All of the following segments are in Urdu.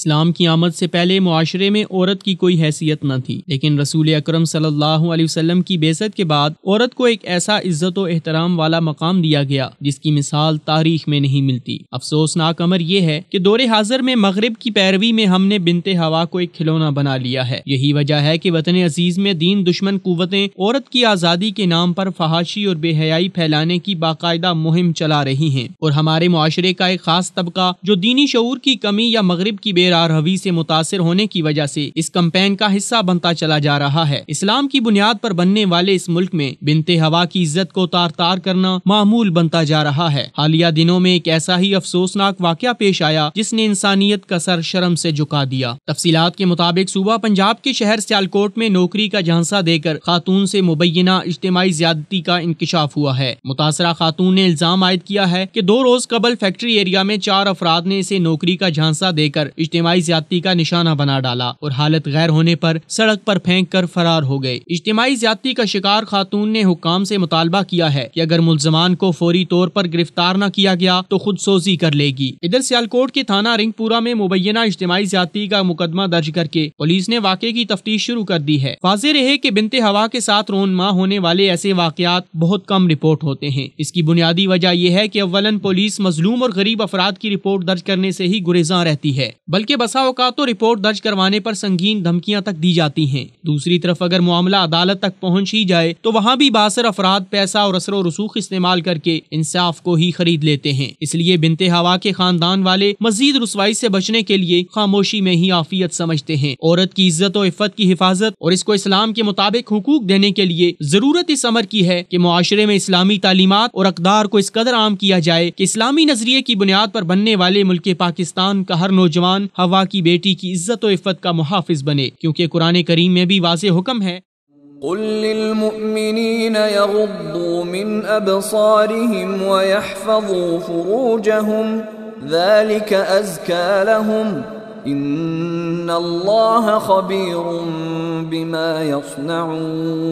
اسلام کی آمد سے پہلے معاشرے میں عورت کی کوئی حیثیت نہ تھی، لیکن رسول اکرم صلی اللہ علیہ وسلم کی بعثت کے بعد عورت کو ایک ایسا عزت و احترام والا مقام دیا گیا جس کی مثال تاریخ میں نہیں ملتی۔ افسوسناک امر یہ ہے کہ دور حاضر میں مغرب کی پیروی میں ہم نے بنت ہوا کو ایک کھلونا بنا لیا ہے۔ یہی وجہ ہے کہ وطن عزیز میں دین دشمن قوتیں عورت کی آزادی کے نام پر فحاشی اور بے حیائی پھیلانے کی باقاعدہ مہم چلا رہی ہیں، اور ہمارے معاشرے کا ایک خاص طبقہ جو دینی شعور کی کمی یا مغرب کی بے راہروی سے متاثر ہونے کی وجہ سے اس کمپین کا حصہ بنتا چلا جا رہا ہے۔ اسلام کی بنیاد پر بننے والے اس ملک میں بنت ہوا کی عزت کو تار تار کرنا معمول بنتا جا رہا ہے۔ حالیہ دنوں میں ایک ایسا ہی افسوسناک واقعہ پیش آیا جس نے انسانیت کا سر شرم سے جھکا دیا۔ تفصیلات کے مطابق صوبہ پنجاب کے شہر سیالکوٹ میں نوکری کا جھانسا دے کر خاتون سے مبینہ اجتماعی زیادتی کا انکشاف ہوا ہے۔ متاثرہ خاتون نے الزام عائد کیا ہے کہ 2 روز قبل فیکٹری ایریا میں 4 افراد نے اسے نوکری کا جھانسا دے کر اجتماعی زیادتی کا نشانہ بنا ڈالا اور حالت غیر ہونے پر سڑک پر پھینک کر فرار ہو گئے۔ اجتماعی زیادتی کا شکار خاتون نے حکام سے مطالبہ کیا ہے کہ اگر ملزمان کو فوری طور پر گرفتار نہ کیا گیا تو خود سوزی کر لے گی۔ ادھر سیالکوٹ کے تھانہ رنگ پورہ میں مبینہ اجتماعی زیادتی کا مقدمہ درج کر کے پولیس نے واقعے کی تفتیش شروع کر دی ہے۔ واضح رہے کہ بنت ہوا کے ساتھ رونما ہونے والے ایسے واقعات بہت کم رپورٹ ہوتے ہیں۔ اس کی بنیادی وجہ یہ ہے کہ اولاً پولیس مظلوم اور غریب افراد کی رپورٹ درج کرنے سے ہی گریزاں رہتی ہے، بلکہ بسا اوقات تو رپورٹ درج کروانے پر سنگین دھمکیاں تک دی جاتی ہیں۔ دوسری طرف اگر معاملہ عدالت تک پہنچ ہی جائے تو وہاں بھی بااثر افراد پیسہ اور اثر و رسوخ استعمال کر کے انصاف کو ہی خرید لیتے ہیں۔ اس لیے بنت ہوا کے خاندان والے مزید رسوائی سے بچنے کے لیے خاموشی میں ہی عافیت سمجھتے ہیں۔ عورت کی عزت و عفت کی حفاظت اور اس کو اسلام کے مطابق حقوق دینے کے لیے ضرورت اس امر کی ہے کہ معاشرے میں اسلامی تعلیمات اور اقدار کو اس قدر عام کیا جائے کہ اسلامی نظریے کی بنیاد پر بننے والے ملک پاکستان کا ہر نوجوان ہوا کی بیٹی کی عزت و عفت کا محافظ بنے، کیونکہ قرآن کریم میں بھی واضح حکم ہے قل للمؤمنین یغضوا من ابصارهم ويحفظوا فروجهم ذلك ازکى لهم ان اللہ خبیر بما یصنعون۔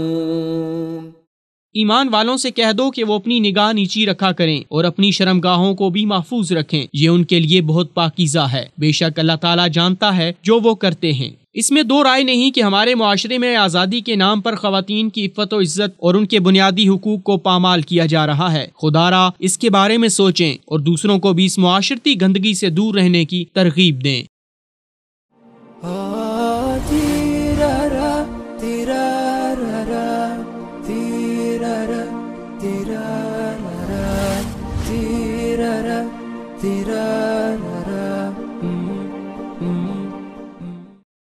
ایمان والوں سے کہہ دو کہ وہ اپنی نگاہ نیچی رکھا کریں اور اپنی شرمگاہوں کو بھی محفوظ رکھیں، یہ ان کے لیے بہت پاکیزہ ہے، بے شک اللہ تعالیٰ جانتا ہے جو وہ کرتے ہیں۔ اس میں 2 رائے نہیں کہ ہمارے معاشرے میں آزادی کے نام پر خواتین کی عفت و عزت اور ان کے بنیادی حقوق کو پامال کیا جا رہا ہے۔ خدا را اس کے بارے میں سوچیں اور دوسروں کو بھی اس معاشرتی گندگی سے دور رہنے کی ترغیب دیں۔